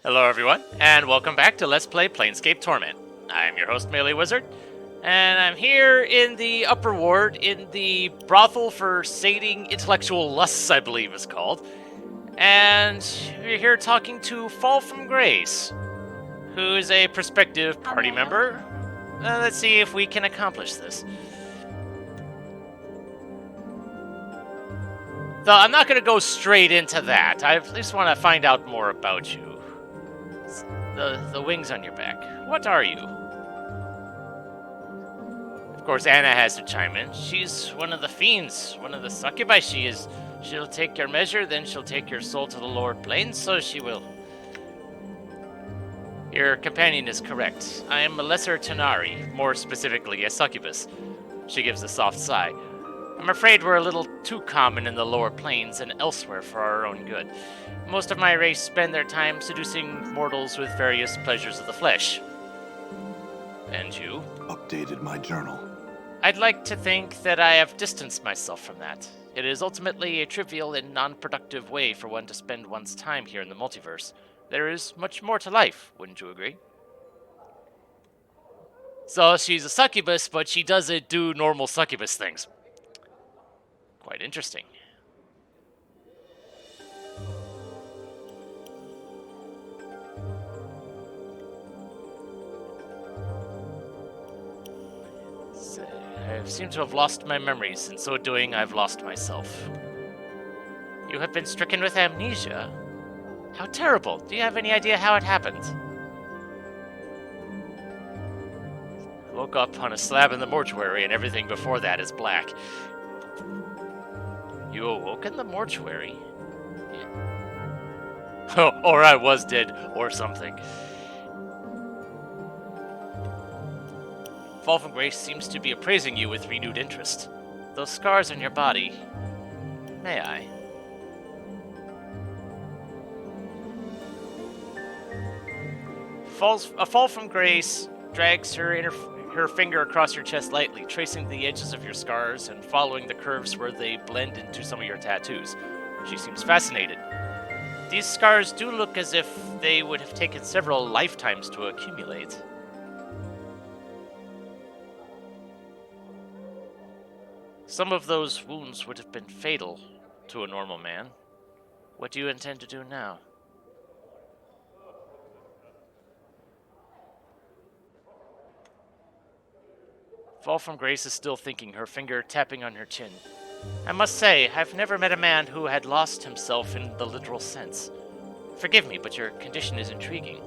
Hello everyone, and welcome back to Let's Play Planescape Torment. I'm your host, MeleeWizard, and I'm here in the upper ward, in the brothel for sating intellectual lusts, I believe it's called. And we're here talking to Fall from Grace, who is a prospective party member. Let's see if we can accomplish this. Though I'm not going to go straight into that. I just want to find out more about you. The wings on your back. What are you? Of course, Anna has to chime in. She's one of the fiends, one of the succubi. She'll take your measure, then she'll take your soul to the lower planes, so she will. Your companion is correct. I am a lesser Tanari, more specifically a succubus. She gives a soft sigh. I'm afraid we're a little too common in the lower planes and elsewhere for our own good. Most of my race spend their time seducing mortals with various pleasures of the flesh. And you? Updated my journal. I'd like to think that I have distanced myself from that. It is ultimately a trivial and non-productive way for one to spend one's time here in the multiverse. There is much more to life, wouldn't you agree? So she's a succubus, but she doesn't do normal succubus things. Quite interesting. I seem to have lost my memories. In so doing, I've lost myself. You have been stricken with amnesia? How terrible. Do you have any idea how it happened? I woke up on a slab in the mortuary and everything before that is black. You awoke in the mortuary? Yeah. Oh, or I was dead, or something. Fall from Grace seems to be appraising you with renewed interest. Those scars on your body... May I? A Fall from Grace drags her finger across your chest lightly, tracing the edges of your scars and following the curves where they blend into some of your tattoos. She seems fascinated. These scars do look as if they would have taken several lifetimes to accumulate. Some of those wounds would have been fatal to a normal man. What do you intend to do now? Fall from Grace is still thinking, her finger tapping on her chin. I must say, I've never met a man who had lost himself in the literal sense. Forgive me, but your condition is intriguing.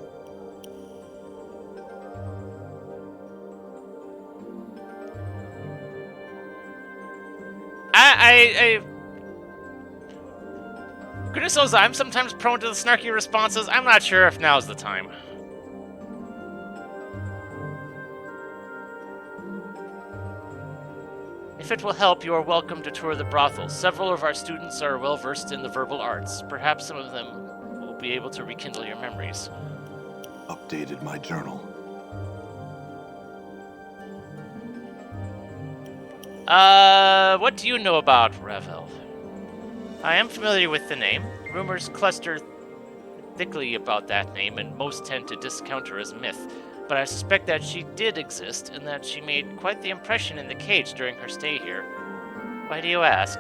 Goodness knows I'm sometimes prone to the snarky responses. I'm not sure if now's the time. If it will help, you are welcome to tour the brothel. Several of our students are well versed in the verbal arts. Perhaps some of them will be able to rekindle your memories. Updated my journal. What do you know about Revel? I am familiar with the name. Rumors cluster thickly about that name, and most tend to discount her as myth. But I suspect that she did exist, and that she made quite the impression in the cage during her stay here. Why do you ask?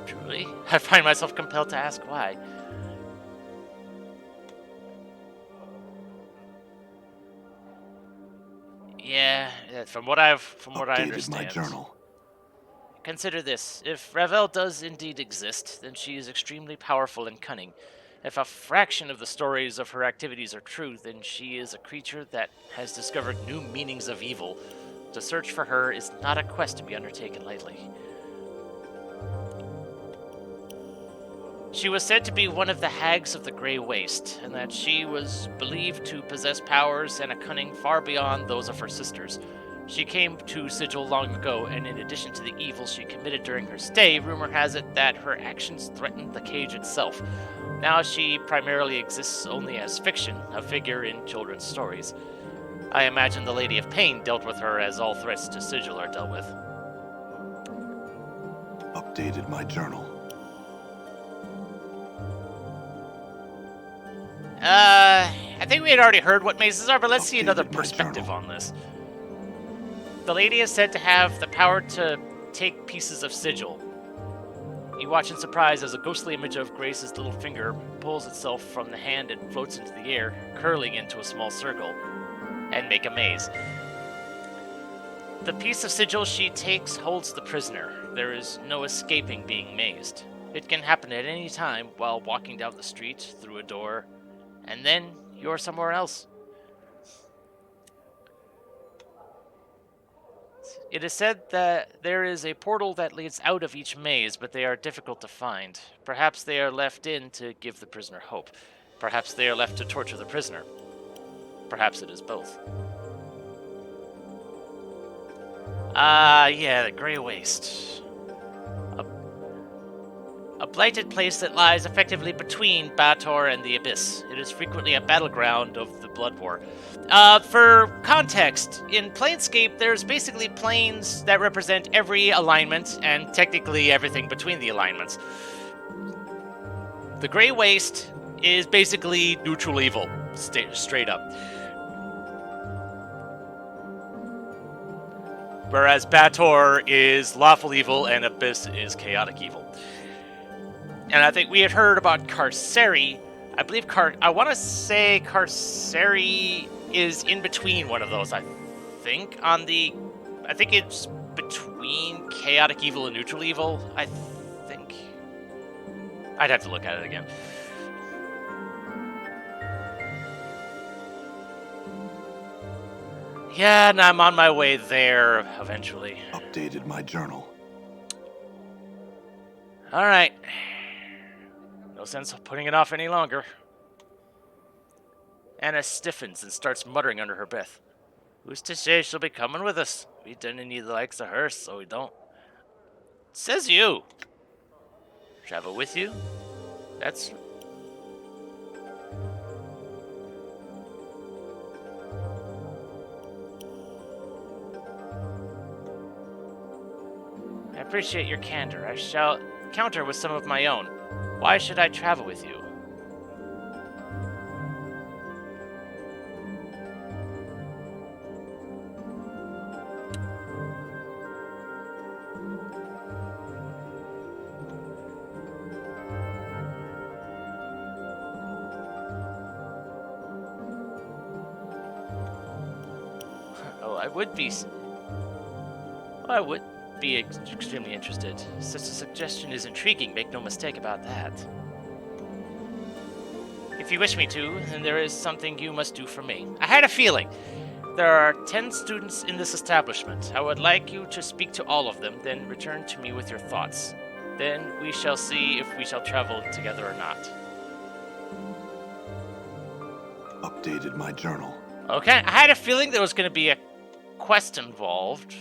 Truly, I find myself compelled to ask why. Yeah, from what I understand. My journal. Consider this. If Revel does indeed exist, then she is extremely powerful and cunning. If a fraction of the stories of her activities are true, then she is a creature that has discovered new meanings of evil. To search for her is not a quest to be undertaken lightly. She was said to be one of the hags of the Grey Waste, and that she was believed to possess powers and a cunning far beyond those of her sisters. She came to Sigil long ago, and in addition to the evil she committed during her stay, rumor has it that her actions threatened the cage itself. Now she primarily exists only as fiction, a figure in children's stories. I imagine the Lady of Pain dealt with her as all threats to Sigil are dealt with. Updated my journal. I think we had already heard what mazes are, but let's see another Updated my perspective journal. on this. The lady is said to have the power to take pieces of sigil. You watch in surprise as a ghostly image of Grace's little finger pulls itself from the hand and floats into the air, curling into a small circle, and make a maze. The piece of sigil she takes holds the prisoner. There is no escaping being mazed. It can happen at any time while walking down the street, through a door, and then you're somewhere else. It is said that there is a portal that leads out of each maze, but they are difficult to find. Perhaps they are left in to give the prisoner hope. Perhaps they are left to torture the prisoner. Perhaps it is both. Yeah, the Grey Waste. A blighted place that lies effectively between Bator and the Abyss. It is frequently a battleground of the Blood War. For context, in Planescape, there's basically planes that represent every alignment and technically everything between the alignments. The Grey Waste is basically neutral evil, straight up. Whereas Bator is lawful evil and Abyss is chaotic evil. And I think we had heard about Carceri. I believe I want to say Carceri is in between one of those, I think. I think it's between chaotic evil and neutral evil, I think. I'd have to look at it again. Yeah, and I'm on my way there eventually. Updated my journal. Alright. No sense of putting it off any longer. Anna stiffens and starts muttering under her breath. Who's to say she'll be coming with us? We didn't need the likes of her, so we don't. Says you. Travel with you? That's... I appreciate your candor. I shall counter with some of my own. Why should I travel with you? Oh, I would be extremely interested. Such a suggestion is intriguing, make no mistake about that. If you wish me to, then there is something you must do for me. I had a feeling. There are 10 students in this establishment. I would like you to speak to all of them, then return to me with your thoughts. Then we shall see if we shall travel together or not. Updated my journal. Okay, I had a feeling there was going to be a quest involved.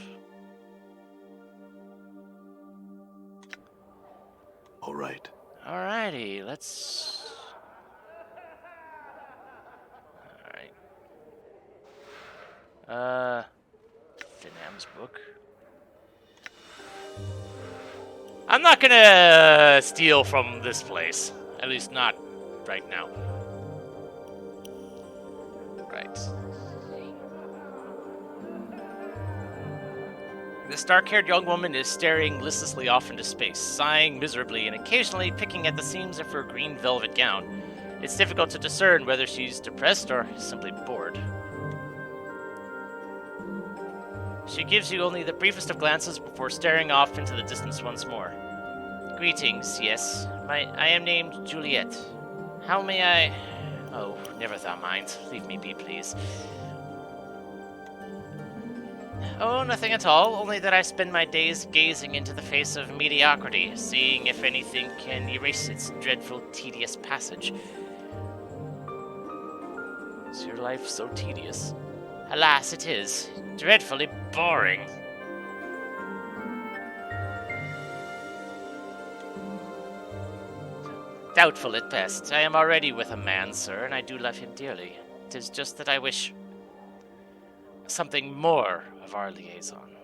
All right. Alrighty, let's... Alright. Finam's book. I'm not gonna steal from this place. At least not right now. Right. The dark-haired young woman is staring listlessly off into space, sighing miserably and occasionally picking at the seams of her green velvet gown. It's difficult to discern whether she's depressed or simply bored. She gives you only the briefest of glances before staring off into the distance once more. Greetings, yes. I am named Juliet. How may I... Oh, never thou mind. Leave me be, please. Oh, nothing at all, only that I spend my days gazing into the face of mediocrity, seeing if anything can erase its dreadful, tedious passage. Is your life so tedious? Alas, it is. Dreadfully boring. Doubtful at best. I am already with a man, sir, and I do love him dearly. 'Tis just that I wish something more of our liaison.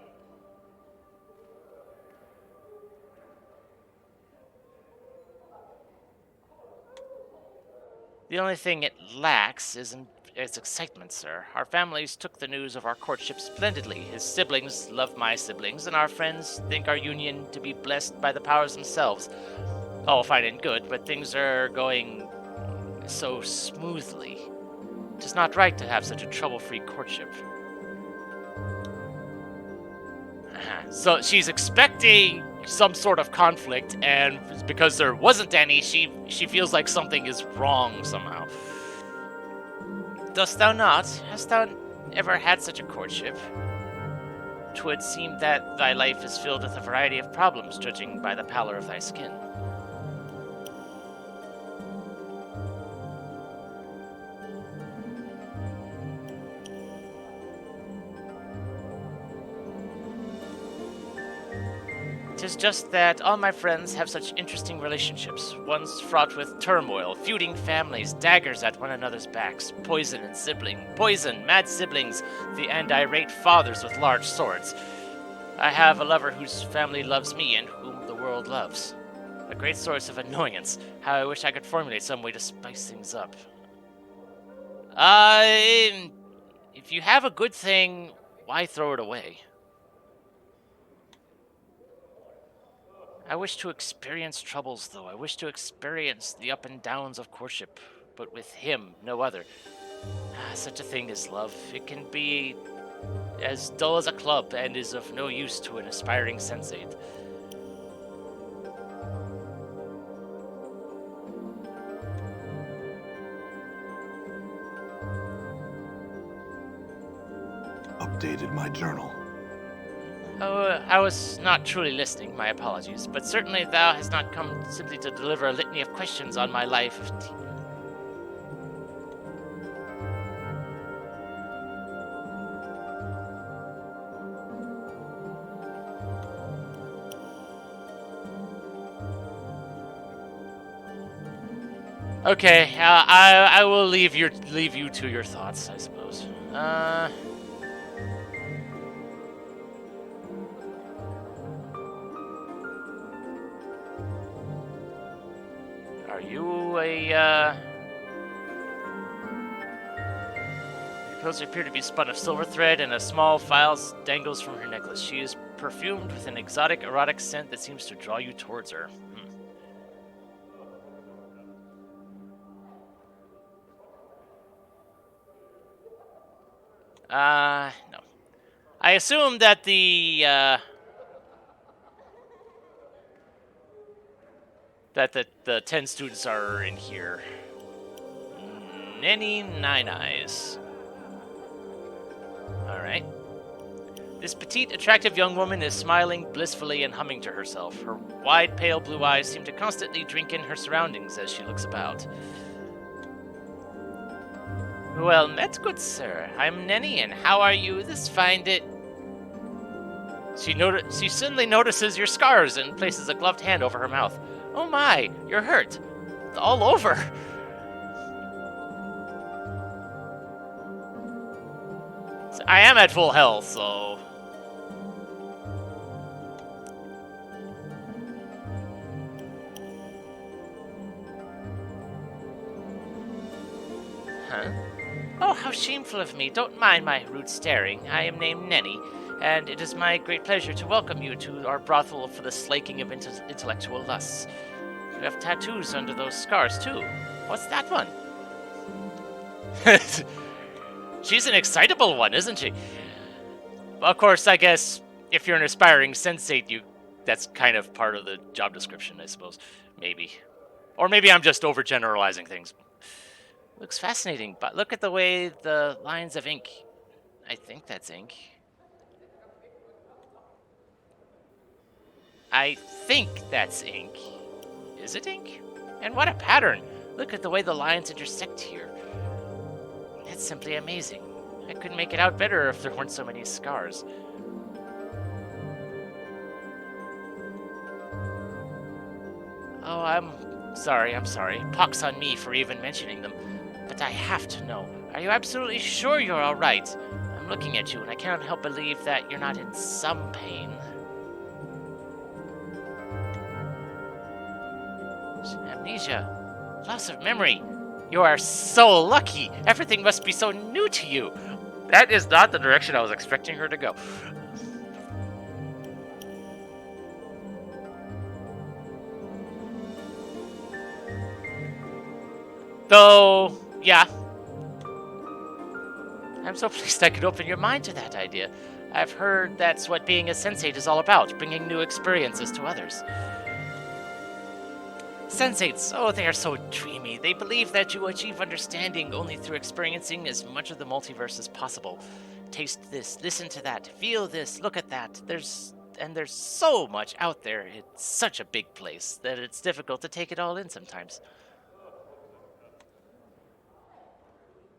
The only thing it lacks is excitement, sir. Our families took the news of our courtship splendidly. His siblings love my siblings, and our friends think our union to be blessed by the powers themselves. All fine and good, but things are going so smoothly. It is not right to have such a trouble-free courtship. So she's expecting some sort of conflict, and because there wasn't any, she feels like something is wrong somehow. Dost thou not? Hast thou ever had such a courtship? 'Twould seem that thy life is filled with a variety of problems, judging by the pallor of thy skin. Tis just that all my friends have such interesting relationships, ones fraught with turmoil, feuding families, daggers at one another's backs, poison, mad siblings, and irate fathers with large swords. I have a lover whose family loves me and whom the world loves. A great source of annoyance. How I wish I could formulate some way to spice things up. If you have a good thing, why throw it away? I wish to experience troubles, though. I wish to experience the up and downs of courtship, but with him, no other. Such a thing is love. It can be as dull as a club and is of no use to an aspiring sensate. Updated my journal. Oh, I was not truly listening, my apologies, but certainly thou hast not come simply to deliver a litany of questions on my life of Okay, I will leave you to your thoughts, I suppose. Are you a Your clothes appear to be spun of silver thread, and a small phial dangles from her necklace. She is perfumed with an exotic, erotic scent that seems to draw you towards her. No. I assume that the 10 students are in here. Nenny Nine Eyes. Alright. This petite, attractive young woman is smiling blissfully and humming to herself. Her wide, pale blue eyes seem to constantly drink in her surroundings as she looks about. Well met, good sir. I'm Nenny, and how are you this fine day? She suddenly notices your scars and places a gloved hand over her mouth. Oh my, you're hurt. All over. So I am at full health, so... Huh? Oh, how shameful of me. Don't mind my rude staring. I am named Nenny, and it is my great pleasure to welcome you to our brothel for the slaking of intellectual lusts. You have tattoos under those scars, too. What's that one? She's an excitable one, isn't she? Of course, I guess if you're an aspiring sensate, that's kind of part of the job description, I suppose. Maybe. Or maybe I'm just overgeneralizing things. Looks fascinating, but look at the way the lines of ink... I think that's ink. I think that's ink. Is it ink? And what a pattern! Look at the way the lines intersect here. It's simply amazing. I couldn't make it out better if there weren't so many scars. Oh, I'm sorry. Pox on me for even mentioning them. But I have to know. Are you absolutely sure you're all right? I'm looking at you, and I cannot help believe that you're not in some pain. Amnesia. Loss of memory. You are so lucky. Everything must be so new to you. That is not the direction I was expecting her to go. Though, yeah. I'm so pleased I could open your mind to that idea. I've heard that's what being a sensate is all about, bringing new experiences to others. Sensates, oh, they are so dreamy. They believe that you achieve understanding only through experiencing as much of the multiverse as possible. Taste this, listen to that, feel this, look at that. There's so much out there. It's such a big place that it's difficult to take it all in sometimes.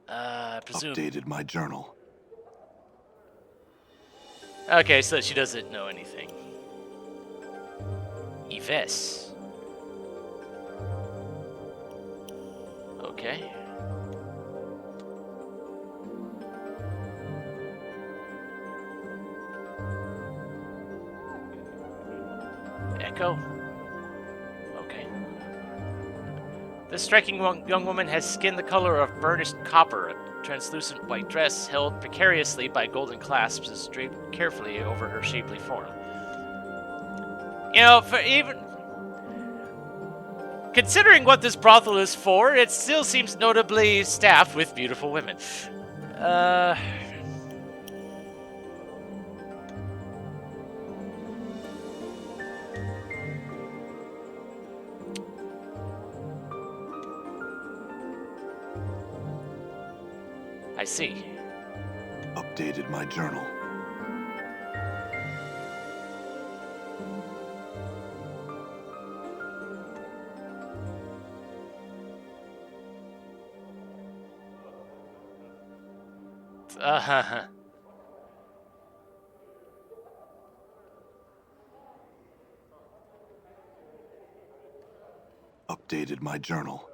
I presume. Updated my journal. Okay, so she doesn't know anything. Yves. Okay. Echo. Okay. This striking young woman has skin the color of burnished copper. A translucent white dress held precariously by golden clasps is draped carefully over her shapely form. You know, for even considering what this brothel is for, it still seems notably staffed with beautiful women. I see. Updated my journal. Updated my journal.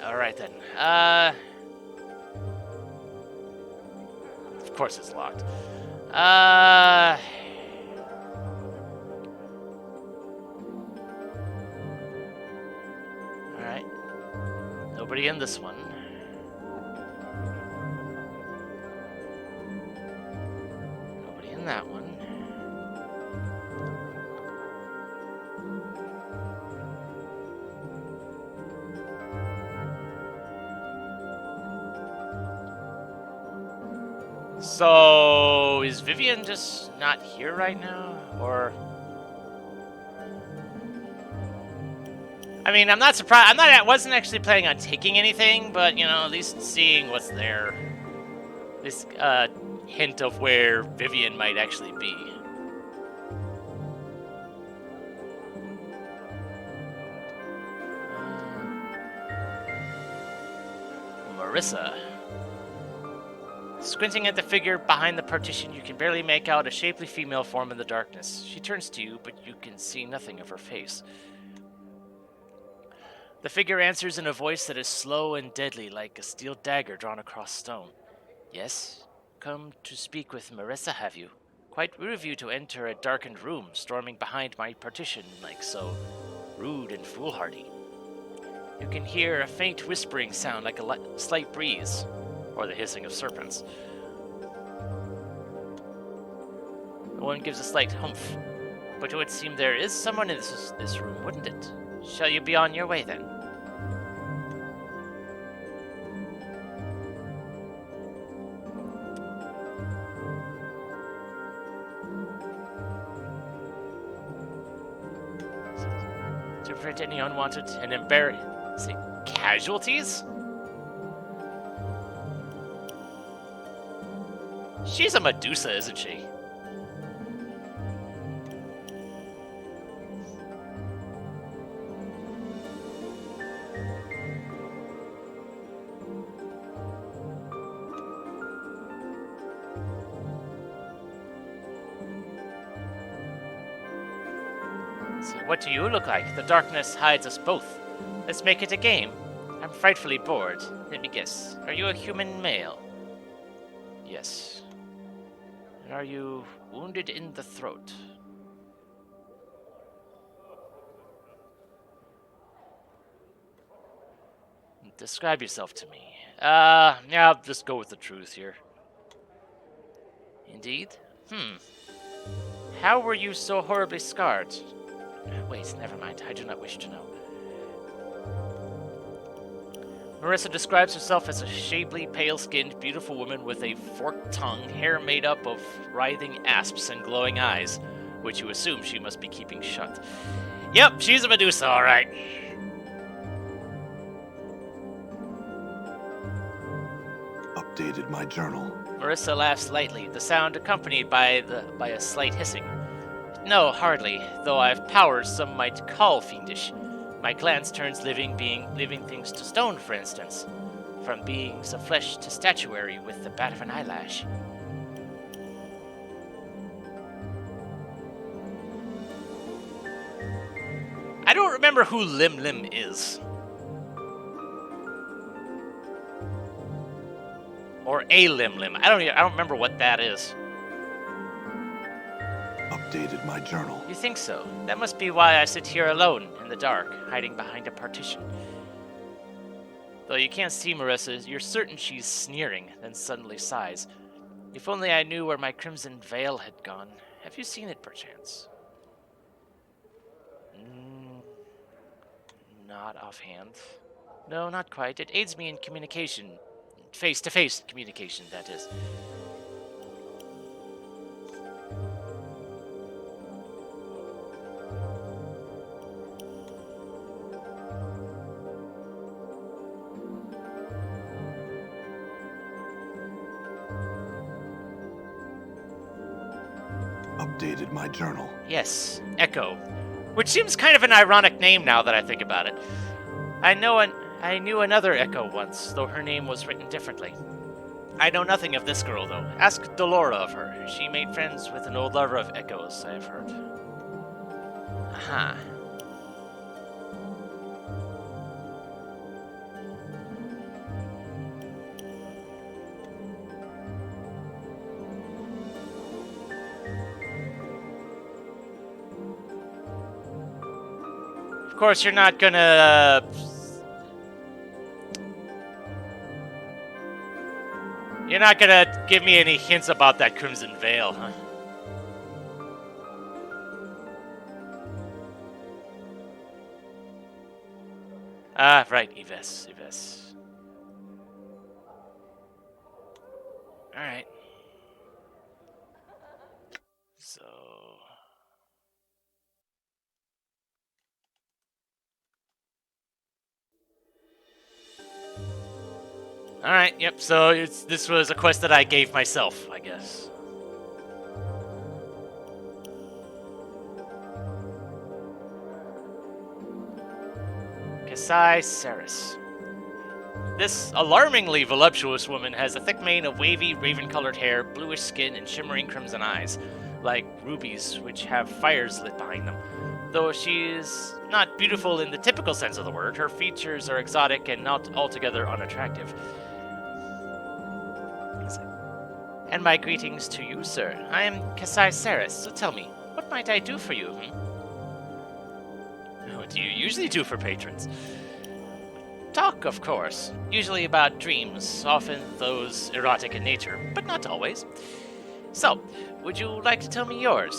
Alright then. Of course it's locked. Alright. Nobody in this one. Nobody in that one. So, is Vivian just not here right now? Or... I mean, I'm not surprised. I wasn't actually planning on taking anything, but, you know, at least seeing what's there. This, hint of where Vivian might actually be. Marissa. Squinting at the figure behind the partition, you can barely make out a shapely female form in the darkness. She turns to you, but you can see nothing of her face. The figure answers in a voice that is slow and deadly, like a steel dagger drawn across stone. Yes? Come to speak with Marissa, have you? Quite rude of you to enter a darkened room, storming behind my partition like so. Rude and foolhardy. You can hear a faint whispering sound like a slight breeze, or the hissing of serpents. The one gives a slight humph. But it would seem there is someone in this room, wouldn't it? Shall you be on your way then? To prevent any unwanted and embarrassing casualties? She's a Medusa, isn't she? So what do you look like? The darkness hides us both. Let's make it a game. I'm frightfully bored. Let me guess. Are you a human male? Yes. And are you wounded in the throat? describe yourself to me. Yeah, I'll just go with the truth here. Indeed? How were you so horribly scarred? Wait, never mind. I do not wish to know. Marissa describes herself as a shapely, pale-skinned, beautiful woman with a forked tongue, hair made up of writhing asps, and glowing eyes, which you assume she must be keeping shut. Yep, she's a Medusa, alright. Updated my journal. Marissa laughs lightly, the sound accompanied by a slight hissing. No, hardly, though I've powers some might call fiendish. My glance turns living things to stone, for instance, from beings of flesh to statuary with the bat of an eyelash. I don't remember who Lim Lim is. Or a Lim Lim. I don't remember what that is. Updated my journal. You think so? That must be why I sit here alone, in the dark, hiding behind a partition. Though you can't see Marissa, you're certain she's sneering, then suddenly sighs. If only I knew where my crimson veil had gone. Have you seen it, perchance? Not offhand. No, not quite. It aids me in communication. Face-to-face communication, that is. Updated my journal. Yes, Echo. Which seems kind of an ironic name now that I think about it. I knew another Echo once, though her name was written differently. I know nothing of this girl, though. Ask Delora of her. She made friends with an old lover of Echo's, I have heard. Aha. Of course, you're not gonna... You're not gonna give me any hints about that Crimson Veil, huh? Ah, right, Yves. Alright. So... Alright, yep, so this was a quest that I gave myself, I guess. Kasai Saris. This alarmingly voluptuous woman has a thick mane of wavy, raven-colored hair, bluish skin, and shimmering crimson eyes, like rubies, which have fires lit behind them. Though she is not beautiful in the typical sense of the word, her features are exotic and not altogether unattractive. And my greetings to you, sir. I am Kasai Saris, so tell me, what might I do for you, What do you usually do for patrons? Talk, of course. Usually about dreams, often those erotic in nature, but not always. So, would you like to tell me yours?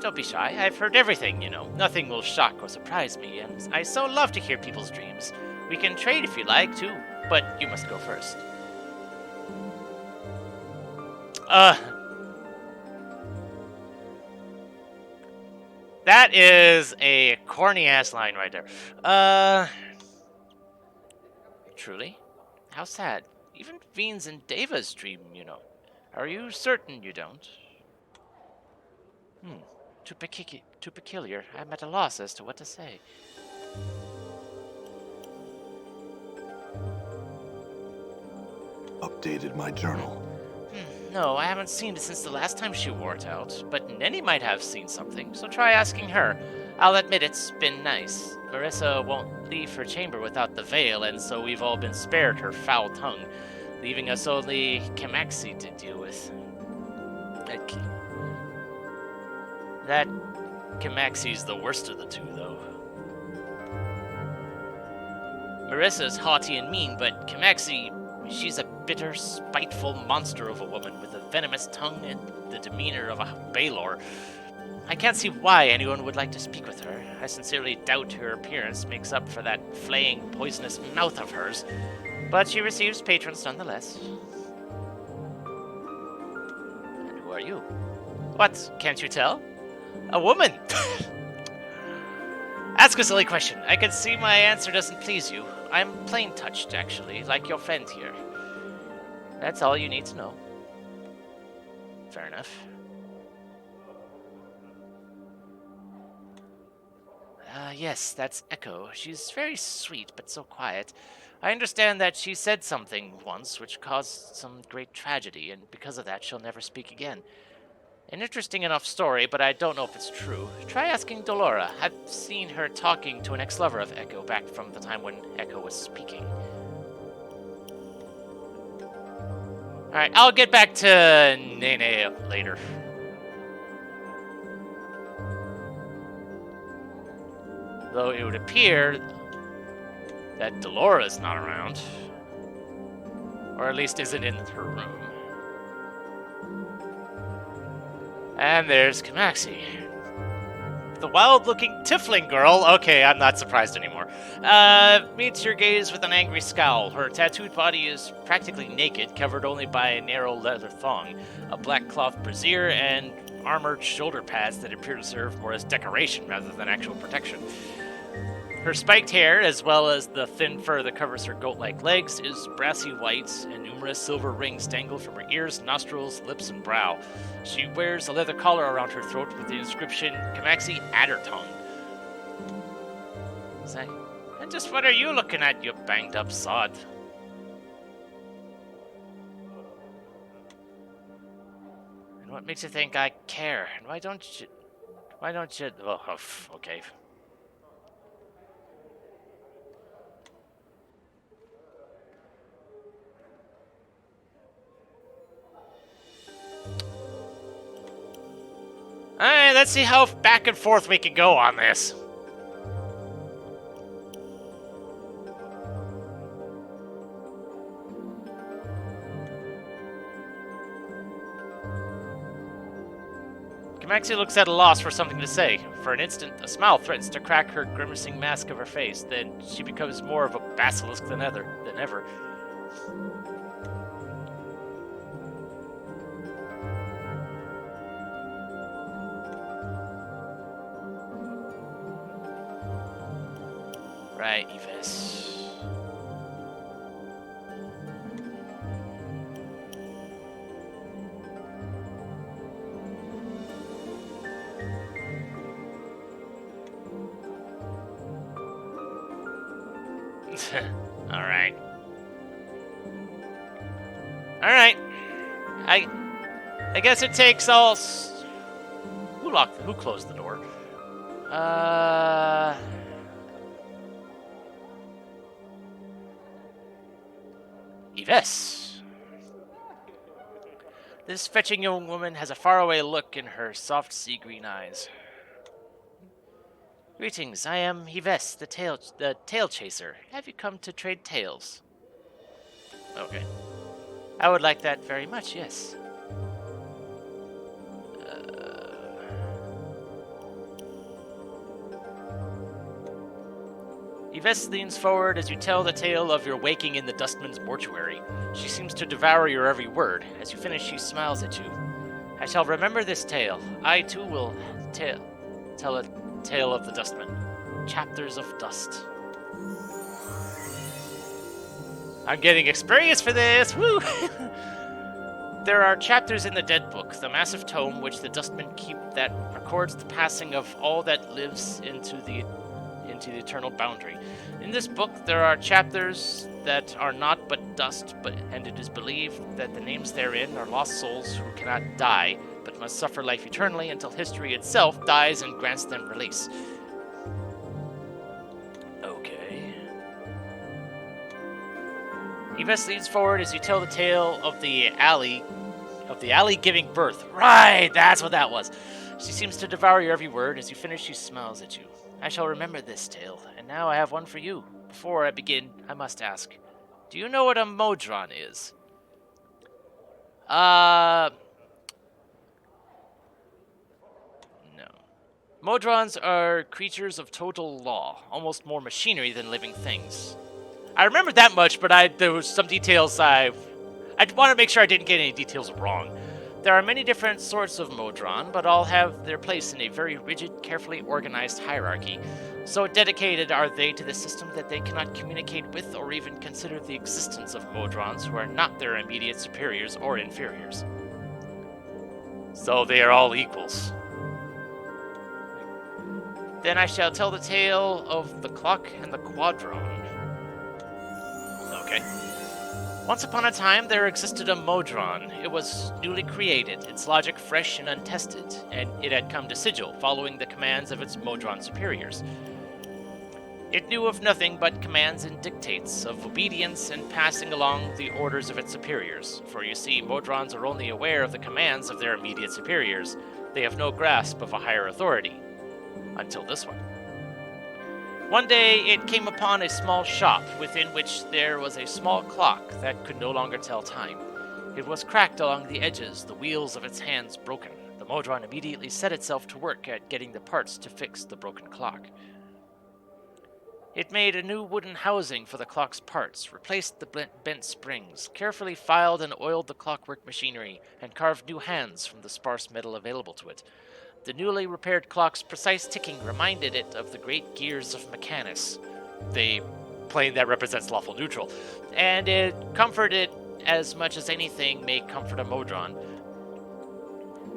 Don't be shy, I've heard everything, you know. Nothing will shock or surprise me, and I so love to hear people's dreams. We can trade if you like, too, but you must go first. That is a corny-ass line right there. Truly? How sad. Even Fiends and Devas dream, you know. Are you certain you don't? Too peculiar. I'm at a loss as to what to say. Updated my journal. No, I haven't seen it since the last time she wore it out, but Nenny might have seen something, so try asking her. I'll admit it's been nice. Marissa won't leave her chamber without the veil, and so we've all been spared her foul tongue, leaving us only Kamaxi to deal with. That Kamaxi's the worst of the two, though. Marissa's haughty and mean, but Camaxi, she's a bitter, spiteful monster of a woman with a venomous tongue and the demeanor of a Baylor. I can't see why anyone would like to speak with her. I sincerely doubt her appearance makes up for that flaying, poisonous mouth of hers, but she receives patrons nonetheless. And who are you? What, can't you tell? A woman! Ask a silly question. I can see my answer doesn't please you. I'm plain touched, actually, like your friend here. That's all you need to know. Fair enough. Yes, that's Echo. She's very sweet, but so quiet. I understand that she said something once which caused some great tragedy, and because of that she'll never speak again. An interesting enough story, but I don't know if it's true. Try asking Dolora. I've seen her talking to an ex-lover of Echo back from the time when Echo was speaking. Alright, I'll get back to Nene later. Though it would appear that Dolora's not around. Or at least isn't in her room. And there's Camaxi. The wild-looking tiefling girl. Okay, I'm not surprised anymore. Meets your gaze with an angry scowl. Her tattooed body is practically naked, covered only by a narrow leather thong, a black cloth brassiere, and armored shoulder pads that appear to serve more as decoration rather than actual protection. Her spiked hair, as well as the thin fur that covers her goat-like legs, is brassy white, and numerous silver rings dangle from her ears, nostrils, lips, and brow. She wears a leather collar around her throat with the inscription, Camaxi Addertongue. Say, and just what are you looking at, you banged-up sod? And what makes you think I care? And why don't you... Oh, okay. Alright, let's see how back and forth we can go on this. Camaxi looks at a loss for something to say. For an instant, a smile threatens to crack her grimacing mask of her face. Then she becomes more of a basilisk than ever. Right, Yves. Alright. Alright. I guess it takes all... Who closed the door? Yves. This fetching young woman has a faraway look in her soft sea-green eyes. Greetings, I am Yves, the tail chaser. Have you come to trade tales? Okay. I would like that very much, yes. Yves leans forward as you tell the tale of your waking in the Dustman's mortuary. She seems to devour your every word. As you finish, she smiles at you. I shall remember this tale. I, too, will tell a tale of the Dustman. Chapters of Dust. I'm getting experience for this! Woo! There are chapters in the Dead Book, the massive tome which the Dustmen keep that records the passing of all that lives into the eternal boundary. In this book, there are chapters that are not but dust, and it is believed that the names therein are lost souls who cannot die, but must suffer life eternally until history itself dies and grants them release. Okay. Yves leans forward as you tell the tale of the alley giving birth. Right, that's what that was. She seems to devour your every word. As you finish, she smiles at you. I shall remember this tale, and now I have one for you. Before I begin, I must ask, do you know what a Modron is? No. Modrons are creatures of total law, almost more machinery than living things. I remember that much, but there was some details I want to make sure I didn't get any details wrong. There are many different sorts of Modron, but all have their place in a very rigid, carefully organized hierarchy. So dedicated are they to the system that they cannot communicate with or even consider the existence of Modrons who are not their immediate superiors or inferiors. So they are all equals. Then I shall tell the tale of the clock and the quadrone. Okay. Once upon a time, there existed a Modron. It was newly created, its logic fresh and untested, and it had come to Sigil, following the commands of its Modron superiors. It knew of nothing but commands and dictates, of obedience and passing along the orders of its superiors. For you see, Modrons are only aware of the commands of their immediate superiors. They have no grasp of a higher authority. Until this one. One day, it came upon a small shop within which there was a small clock that could no longer tell time. It was cracked along the edges, the wheels of its hands broken. The Modron immediately set itself to work at getting the parts to fix the broken clock. It made a new wooden housing for the clock's parts, replaced the bent springs, carefully filed and oiled the clockwork machinery, and carved new hands from the sparse metal available to it. The newly repaired clock's precise ticking reminded it of the great gears of Mechanus, the plane that represents lawful neutral, and it comforted as much as anything may comfort a Modron.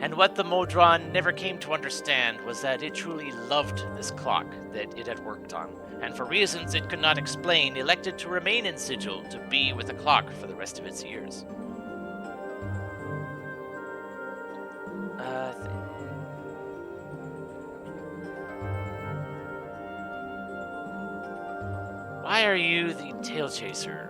And what the Modron never came to understand was that it truly loved this clock that it had worked on, and for reasons it could not explain, elected to remain in Sigil to be with the clock for the rest of its years. Why are you the tail chaser?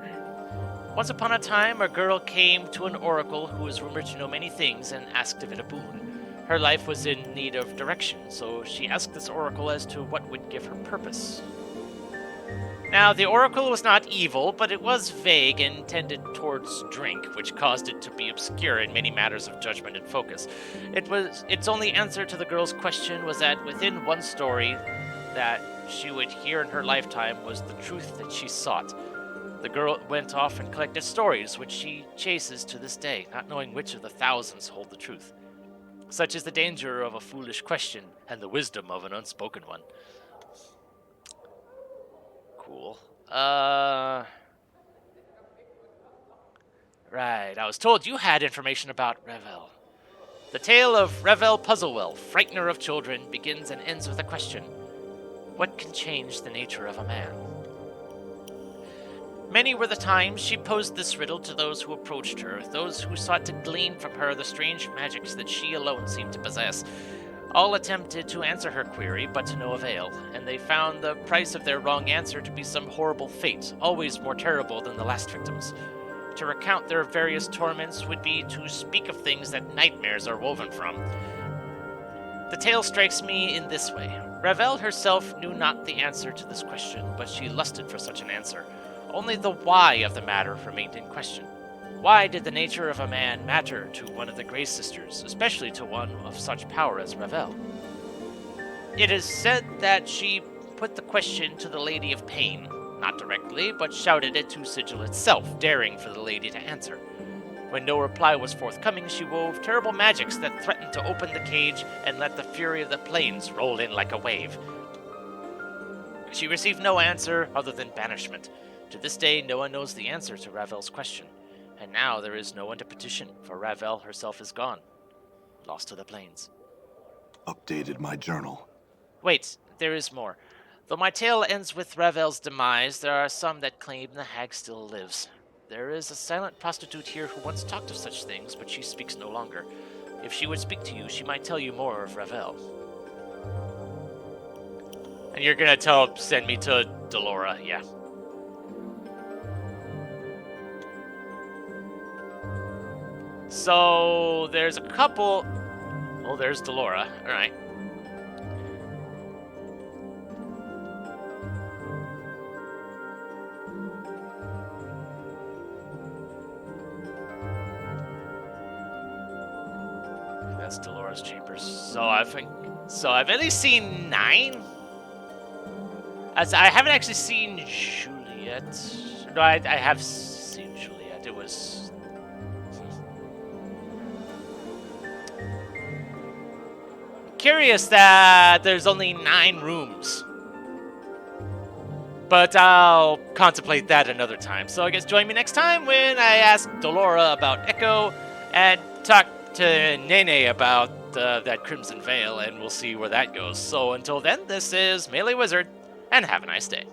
Once upon a time, a girl came to an oracle who was rumored to know many things and asked of it a boon. Her life was in need of direction, so she asked this oracle as to what would give her purpose. Now, the oracle was not evil, but it was vague and tended towards drink, which caused it to be obscure in many matters of judgment and focus. Its only answer to the girl's question was that within one story that she would hear in her lifetime was the truth that she sought. The girl went off and collected stories, which she chases to this day, not knowing which of the thousands hold the truth. Such is the danger of a foolish question and the wisdom of an unspoken one. Cool. Right, I was told you had information about Revel. The tale of Revel Puzzlewell, frightener of children, begins and ends with a question. What can change the nature of a man? Many were the times she posed this riddle to those who approached her, those who sought to glean from her the strange magics that she alone seemed to possess. All attempted to answer her query, but to no avail, and they found the price of their wrong answer to be some horrible fate, always more terrible than the last victim's. To recount their various torments would be to speak of things that nightmares are woven from. The tale strikes me in this way. Revel herself knew not the answer to this question, but she lusted for such an answer. Only the why of the matter remained in question. Why did the nature of a man matter to one of the Grey Sisters, especially to one of such power as Revel? It is said that she put the question to the Lady of Pain, not directly, but shouted it to Sigil itself, daring for the lady to answer. When no reply was forthcoming, she wove terrible magics that threatened to open the cage and let the fury of the plains roll in like a wave. She received no answer other than banishment. To this day, no one knows the answer to Ravel's question, and now there is no one to petition, for Ravel herself is gone, lost to the plains. Updated my journal. Wait, there is more. Though my tale ends with Ravel's demise, there are some that claim the hag still lives. There is a silent prostitute here who once talked of such things, but she speaks no longer. If she would speak to you, she might tell you more of Ravel. And you're gonna send me to Delora, yeah. So, there's a couple... Oh, there's Delora. All right. That's Delora's chambers. So I've at least seen 9. As I haven't actually seen Juliet. No, I have seen Juliet. It was. Curious that there's only 9 rooms. But I'll contemplate that another time. So I guess join me next time when I ask Delora about Echo and talk to Nene about that Crimson Veil, and we'll see where that goes. So until then, this is MeleeWizard, and have a nice day.